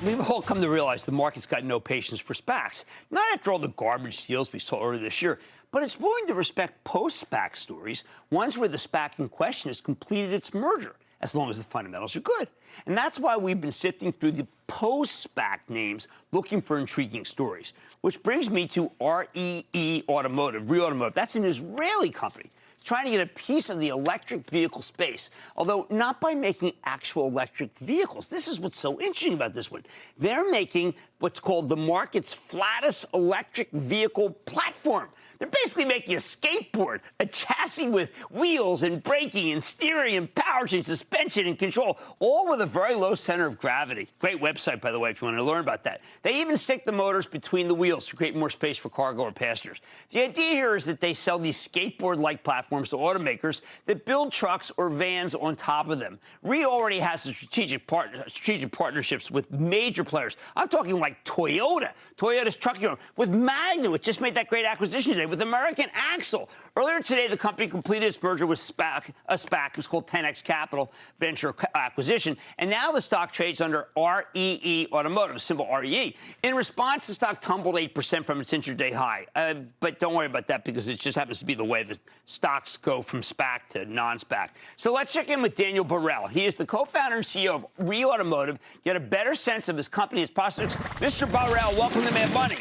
We've all come to realize the market's got no patience for SPACs. Not after all the garbage deals we saw earlier this year, but it's willing to respect post-SPAC stories, ones where the SPAC in question has completed its merger, as long as the fundamentals are good. And that's why we've been sifting through the post-SPAC names looking for intriguing stories. Which brings me to REE Automotive, REEautomotive. That's an Israeli company trying to get a piece of the electric vehicle space, although not by making actual electric vehicles. This is what's so interesting about this one. They're making what's called the market's flattest electric vehicle platform. They're basically making a skateboard, a chassis with wheels and braking and steering and powertrain, suspension and control, all with a very low center of gravity. Great website, by the way, if you want to learn about that. They even stick the motors between the wheels to create more space for cargo or passengers. The idea here is that they sell these skateboard-like platforms to automakers that build trucks or vans on top of them. REE already has strategic partnerships with major players. I'm talking like Toyota, Toyota's trucking arm, with Magna, which just made that great acquisition today, with American Axle. Earlier today, the company completed its merger with a SPAC. It was called 10X Capital Venture Acquisition. And now the stock trades under REE Automotive, symbol REE. In response, the stock tumbled 8% from its intraday high. But don't worry about that because it just happens to be the way the stocks go from SPAC to non-SPAC. So let's check in with Daniel Barel. He is the co-founder and CEO of REE Automotive. Get a better sense of his company's prospects. Mr. Barel, welcome to Mad Money.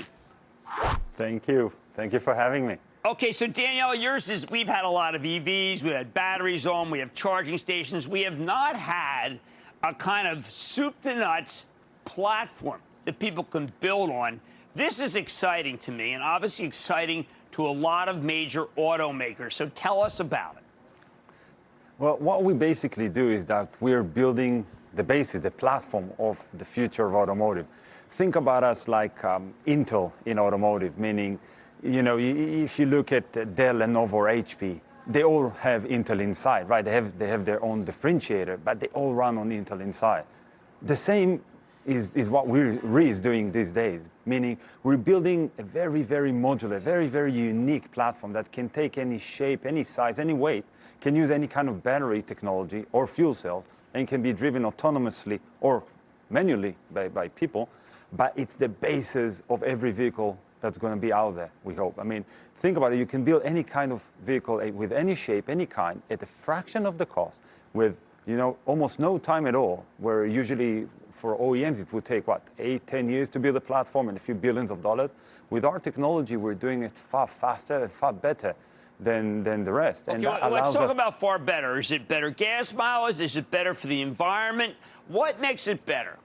Thank you. Thank you for having me. Okay, so Danielle, yours is, we've had a lot of EVs, we had batteries on, we have charging stations. We have not had a kind of soup to nuts platform that people can build on. This is exciting to me and obviously exciting to a lot of major automakers. So tell us about it. Well, what we basically do is that we're building the basis, the platform of the future of automotive. Think about us like Intel in automotive, meaning, you know, if you look at Dell, Lenovo, or HP, they all have Intel inside, right? They have their own differentiator, but they all run on Intel inside. The same is what REE is doing these days, meaning we're building a very, very modular, very, very unique platform that can take any shape, any size, any weight, can use any kind of battery technology or fuel cells, and can be driven autonomously or manually by people. But it's the basis of every vehicle that's going to be out there, we hope. I mean, think about it. You can build any kind of vehicle with any shape, any kind, at a fraction of the cost, with, you know, almost no time at all, where usually for OEMs it would take, what, 8-10 years to build a platform and a few billions of dollars. With our technology, we're doing it far faster and far better than the rest. Okay, and well, let's talk about far better. Is it better gas mileage? Is it better for the environment? What makes it better?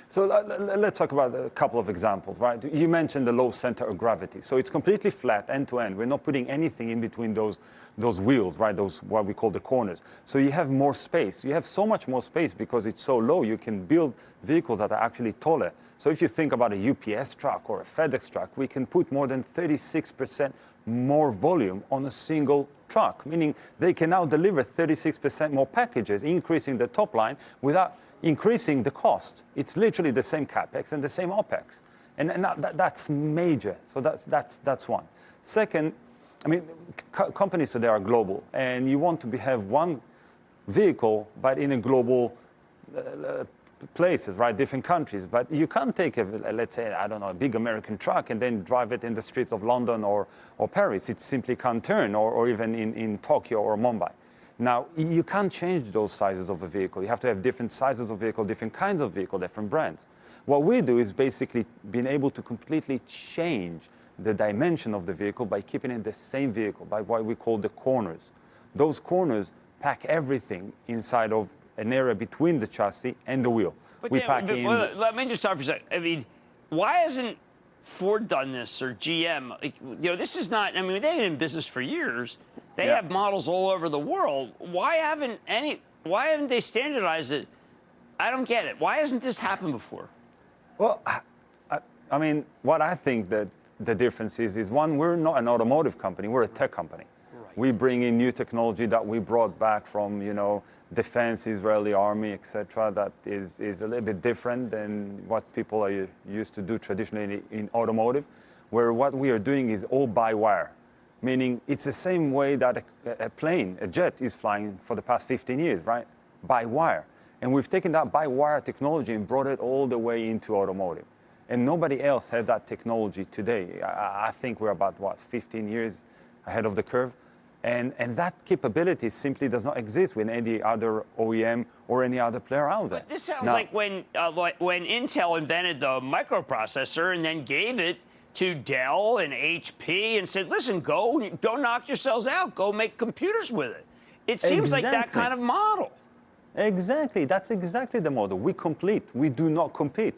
So let's talk about a couple of examples, right? You mentioned the low center of gravity. So it's completely flat end to end. We're not putting anything in between those wheels, right? Those what we call the corners. So you have more space. You have so much more space because it's so low. You can build vehicles that are actually taller. So if you think about a UPS truck or a FedEx truck, we can put more than 36% more volume on a single truck, meaning they can now deliver 36% more packages, increasing the top line without increasing the cost. It's literally the same CapEx and the same OpEx. And that's major. So that's one. Second, I mean, companies today are global, and you want to have one vehicle, but in a global places, right? Different countries. But you can't take, let's say, I don't know, a big American truck and then drive it in the streets of London or Paris. It simply can't turn, or even in Tokyo or Mumbai. Now, you can't change those sizes of a vehicle. You have to have different sizes of vehicle, different kinds of vehicle, different brands. What we do is basically being able to completely change the dimension of the vehicle by keeping it the same vehicle, by what we call the corners. Those corners pack everything inside of an area between the chassis and the wheel. But let me just stop for a second. I mean, why hasn't Ford done this or GM? Like, you know, this is not, I mean, they've been in business for years. They have models all over the world. Why haven't they standardized it? I don't get it. Why hasn't this happened before? Well, I mean, what I think that the difference is one, we're not an automotive company, we're a tech company. Right. We bring in new technology that we brought back from, you know, defense, Israeli army, etc. That is a little bit different than what people are used to do traditionally in automotive, where what we are doing is all by wire. Meaning it's the same way that a plane, a jet, is flying for the past 15 years, right? By wire. And we've taken that by-wire technology and brought it all the way into automotive. And nobody else has that technology today. I think we're about, 15 years ahead of the curve. And that capability simply does not exist with any other OEM or any other player out there. But this sounds like when Intel invented the microprocessor and then gave it to Dell and HP and said, listen, don't knock yourselves out. Go make computers with it. It seems like that kind of model. Exactly. That's exactly the model. We complete. We do not compete.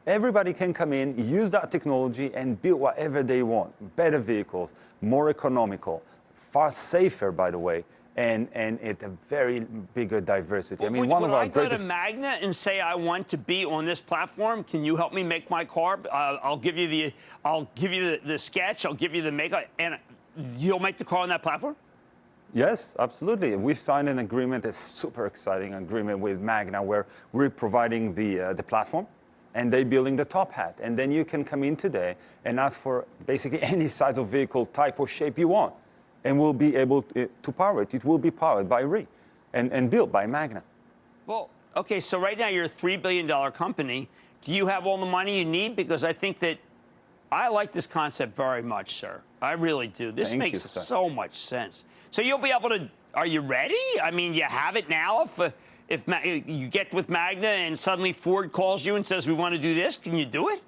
Everybody can come in, use that technology, and build whatever they want. Better vehicles, more economical, far safer, by the way, and at a very bigger diversity. I mean, would I go to Magna and say I want to be on this platform? Can you help me make my car? I'll give you the sketch. I'll give you the makeup, and you'll make the car on that platform. Yes, absolutely. We signed an agreement, a super exciting agreement with Magna, where we're providing the platform, and they're building the top hat. And then you can come in today and ask for basically any size of vehicle type or shape you want, and we'll be able to power it. It will be powered by REE and built by Magna. Well, okay, so right now you're a $3 billion company. Do you have all the money you need? Because I think that I like this concept very much, sir. I really do. This makes so much sense. So you'll be able to, are you ready? I mean, you have it now. If you get with Magna and suddenly Ford calls you and says, we want to do this, can you do it?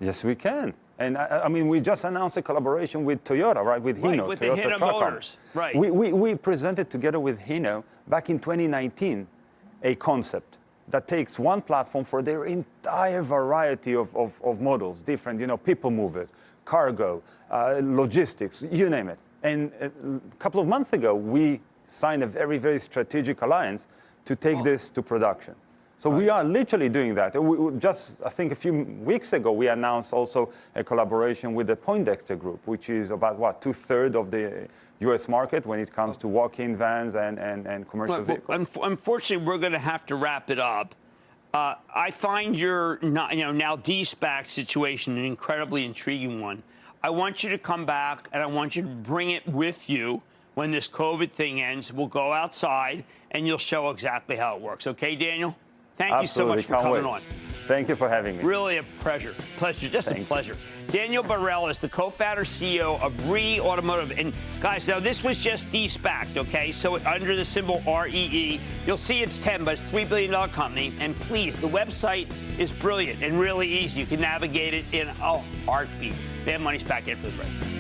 Yes, we can. And I mean, we just announced a collaboration with Toyota, right? With Hino, with Toyota the Hino Motors, right. We presented together with Hino back in 2019 a concept that takes one platform for their entire variety of models, different, people movers, cargo, logistics, you name it. And a couple of months ago, we signed a very, very strategic alliance to take this to production. So we are literally doing that. I think a few weeks ago, we announced also a collaboration with the Poindexter Group, which is about, 2/3 of the U.S. market when it comes to walk-in vans and commercial vehicles. Unfortunately, we're going to have to wrap it up. I find your now de-SPAC situation an incredibly intriguing one. I want you to come back, and I want you to bring it with you when this COVID thing ends. We'll go outside, and you'll show exactly how it works. Okay, Daniel? Thank you so much for coming on. Thank you for having me. Really a pleasure. Just a pleasure. Daniel Barel is the co-founder, CEO of REE Automotive. And guys, now this was just de-SPACed, okay? So under the symbol REE, you'll see it's 10, but it's a $3 billion company. And please, the website is brilliant and really easy. You can navigate it in a heartbeat. They have money's back after the break.